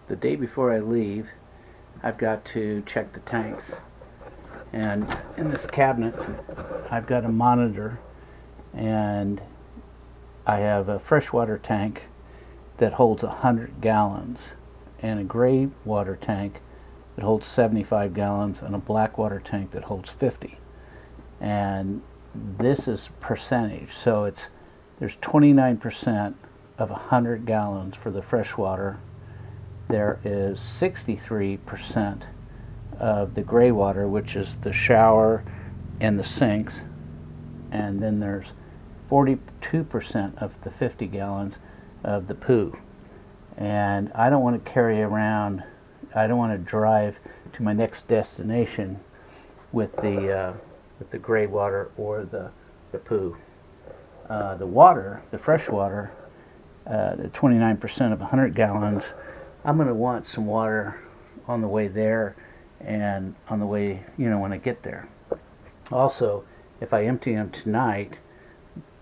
the day before I leave, I've got to check the tanks. And in this cabinet, I've got a monitor, and I have a freshwater tank that holds 100 gallons, and a gray water tank that holds 75 gallons, and a black water tank that holds 50. And this is percentage, so there's 29% of 100 gallons for the freshwater. There is 63% of the gray water, which is the shower and the sinks, and then there's 42% of the 50 gallons of the poo. And I don't want to carry around, I don't want to drive to my next destination with the gray water or the poo. The water, the fresh water, the 29% of 100 gallons, I'm going to want some water on the way there and on the way, when I get there. Also, if I empty them tonight,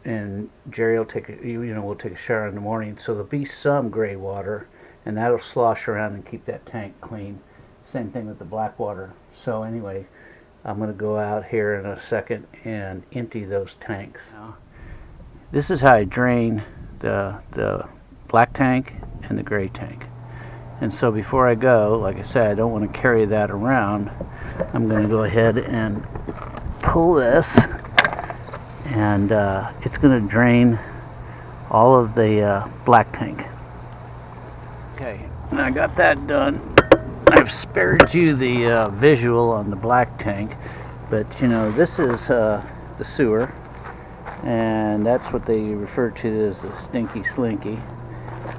and Jerry will we'll take a shower in the morning, so there'll be some gray water, and that'll slosh around and keep that tank clean. Same thing with the black water. So anyway, I'm going to go out here in a second and empty those tanks. Now, this is how I drain the black tank and the gray tank. And so before I go, like I said, I don't want to carry that around. I'm going to go ahead and pull this, and it's going to drain all of the black tank. Okay, and I got that done. I've spared you the visual on the black tank, but this is the sewer, and that's what they refer to as the stinky slinky.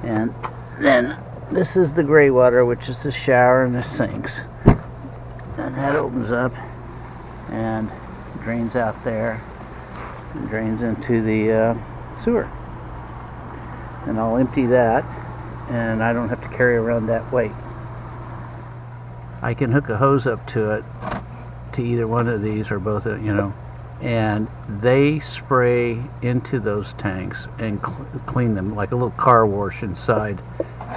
And then this is the gray water, which is the shower and the sinks, and that opens up and drains out there and drains into the sewer. And I'll empty that, and I don't have to carry around that weight. I can hook a hose up to it, to either one of these or both, and they spray into those tanks and clean them like a little car wash inside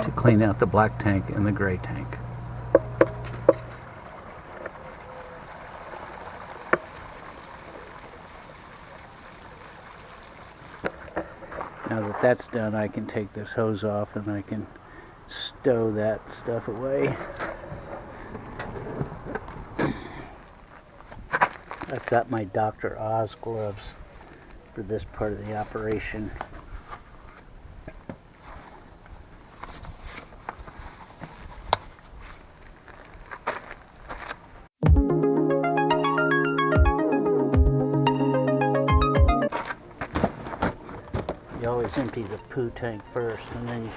to clean out the black tank and the gray tank. Now that that's done, I can take this hose off and I can stow that stuff away. I've got my Dr. Oz gloves for this part of the operation. You always empty the poo tank first, and then you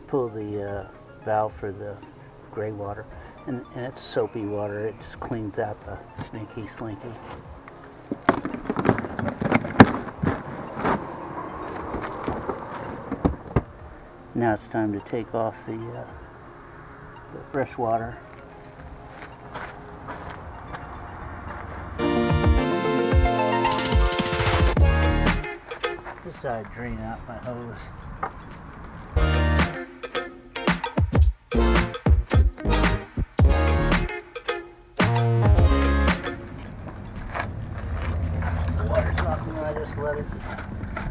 pull the valve for the gray water. And it's soapy water. It just cleans out the stinky slinky. Now it's time to take off the fresh water. This side, drain out my hose. Let it,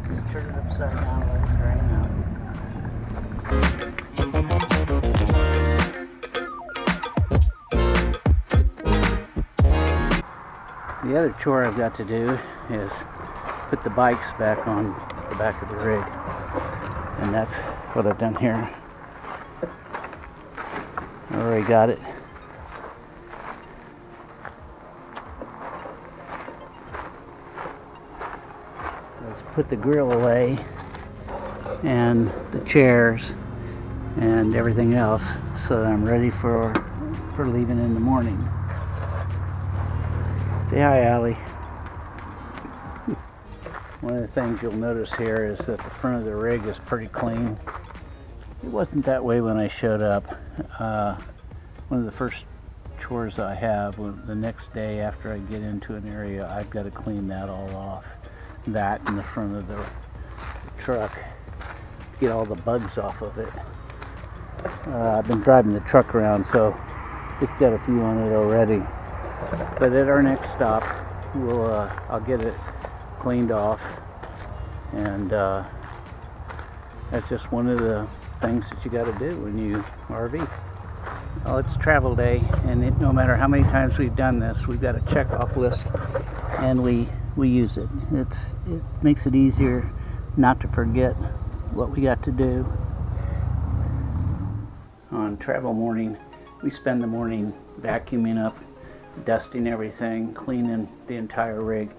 just turn it upside down, let it drain out. The other chore I've got to do is put the bikes back on the back of the rig, and that's what I've done here. I already got it. Let's put the grill away and the chairs and everything else so that I'm ready for leaving in the morning. Say hi, Allie. One of the things you'll notice here is that the front of the rig is pretty clean. It wasn't that way when I showed up. One of the first chores I have, the next day after I get into an area, I've got to clean that all off. That in the front of the truck, get all the bugs off of it. I've been driving the truck around, so it's got a few on it already. But at our next stop, I'll get it cleaned off, and that's just one of the things that you got to do when you RV. Well, it's travel day, and no matter how many times we've done this, we've got a check-off list, and we use it. It makes it easier not to forget what we got to do. On travel morning, we spend the morning vacuuming up, dusting everything, cleaning the entire rig,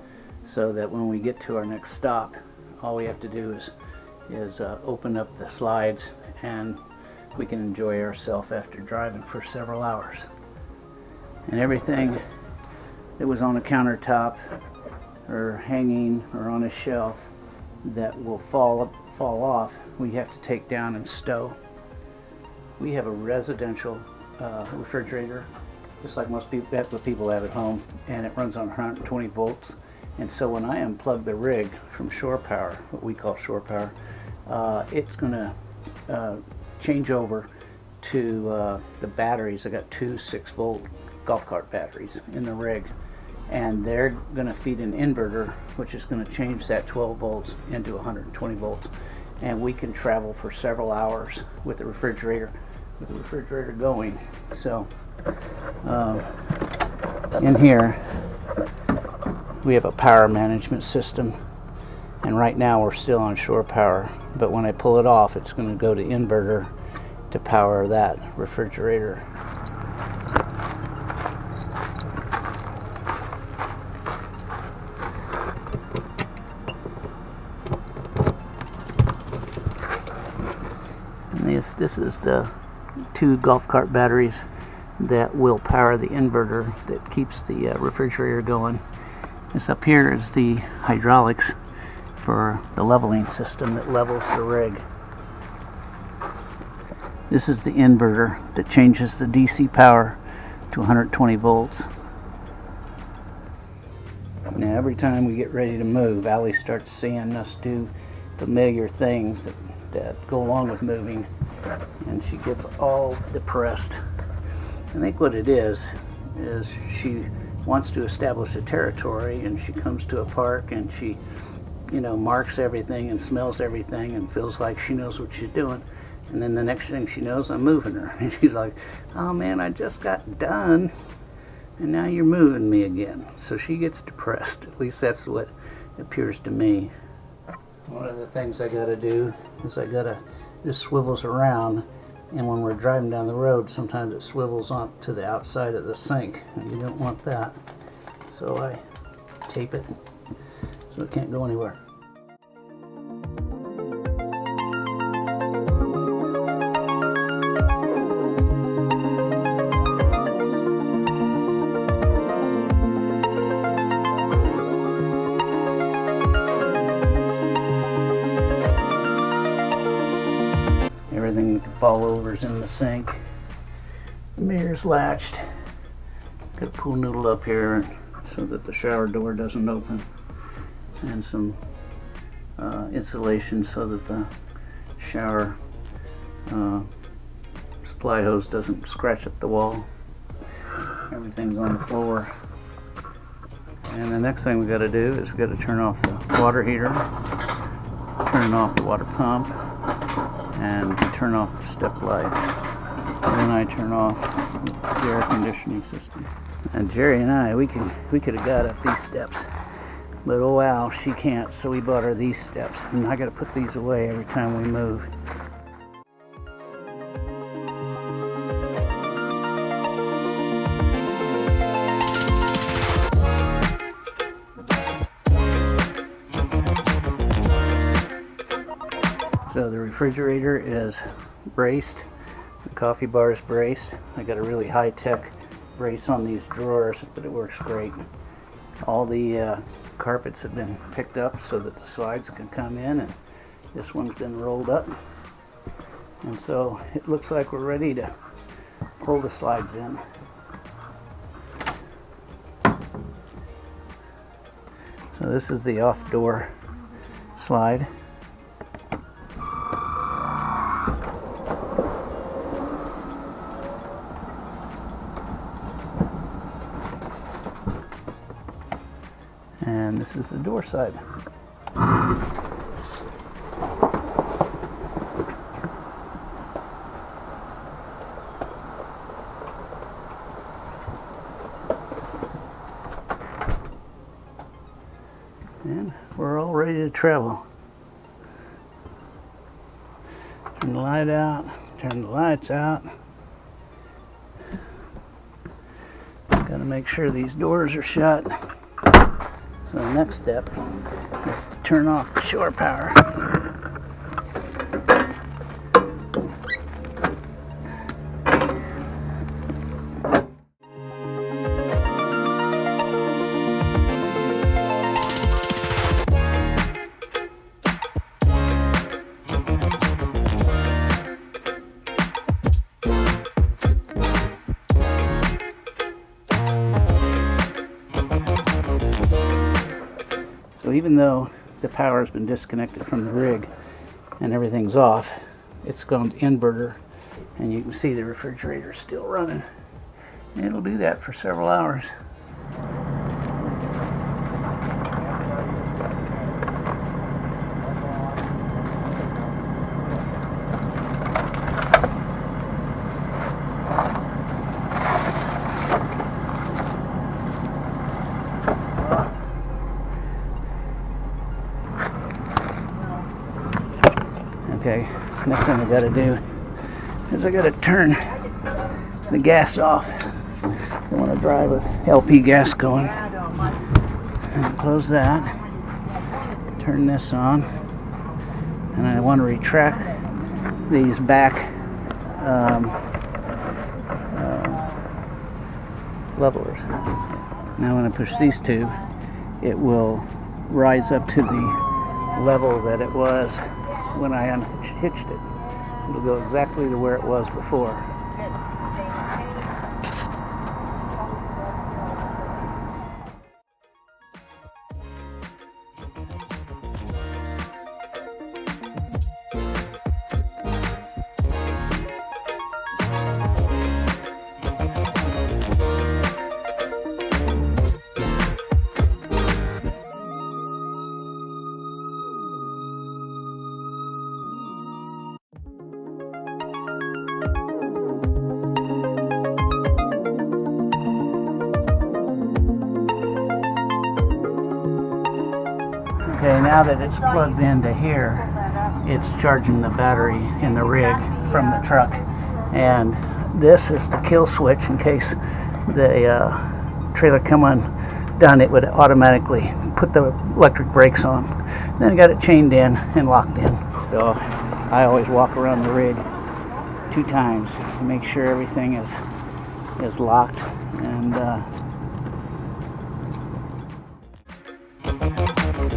so that when we get to our next stop, all we have to do is open up the slides, and we can enjoy ourselves after driving for several hours. And everything that was on a countertop or hanging or on a shelf that will fall off, we have to take down and stow. We have a residential refrigerator, just like most people, that's what people have at home, and it runs on 120 volts. And so when I unplug the rig from Shore Power, what we call Shore Power, it's going to change over to the batteries. I got two 6-volt golf cart batteries in the rig, and they're going to feed an inverter, which is going to change that 12 volts into 120 volts, and we can travel for several hours with the refrigerator going. So in here we have a power management system, and right now we're still on Shore Power, but when I pull it off, it's going to go to inverter to power that refrigerator. And this is the two golf cart batteries that will power the inverter that keeps the refrigerator going. This up here is the hydraulics for the leveling system that levels the rig. This is the inverter that changes the DC power to 120 volts. Now every time we get ready to move, Allie starts seeing us do familiar things that go along with moving, and she gets all depressed. I think what it is she wants to establish a territory, and she comes to a park and she marks everything and smells everything and feels like she knows what she's doing, and then the next thing she knows, I'm moving her, and she's like, oh man, I just got done and now you're moving me again. So she gets depressed. At least that's what appears to me. One of the things I gotta do is this swivels around, and when we're driving down the road, sometimes it swivels on to the outside of the sink, and you don't want that. So I tape it so it can't go anywhere. Everything that can fall over is in the sink. The mirror's latched. Got a pool noodle up here so that the shower door doesn't open, and some insulation so that the shower supply hose doesn't scratch up the wall. Everything's on the floor. And the next thing we got to do is we got to turn off the water heater, turn off the water pump, and turn off the step light. And then I turn off the air conditioning system. And Jerry and I, we could have got up these steps, but oh wow, she can't. So we bought her these steps, and I got to put these away every time we move. So the refrigerator is braced, the coffee bar is braced. I got a really high-tech brace on these drawers, but it works great. All the carpets have been picked up so that the slides can come in, and this one's been rolled up. And so it looks like we're ready to pull the slides in. So this is the off-door slide. And this is the door side. And we're all ready to travel. Turn the light out, turn the lights out. Gotta make sure these doors are shut. So the next step is to turn off the shore power. So even though the power has been disconnected from the rig and everything's off, it's gone to inverter, and you can see the refrigerator is still running. And it'll do that for several hours. Okay, next thing I gotta do is I gotta turn the gas off. I want to drive with LP gas going. And close that. Turn this on. And I want to retract these back levelers. Now when I push these two, it will rise up to the level that it was when I unhitched it. It'll go exactly to where it was before. Okay, now that it's plugged into here, it's charging the battery in the rig from the truck. And this is the kill switch in case the trailer come undone. It would automatically put the electric brakes on. Then I got it chained in and locked in. So I always walk around the rig 2 times to make sure everything is locked. And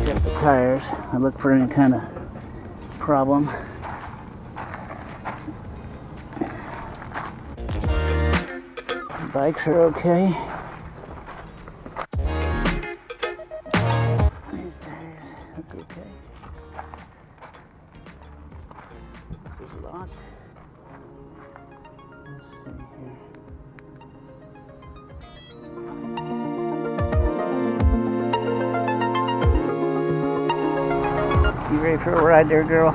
check the tires. I look for any kind of problem. The bikes are okay. These tires look okay. This is locked. Let's see here. You ready for a ride there, girl?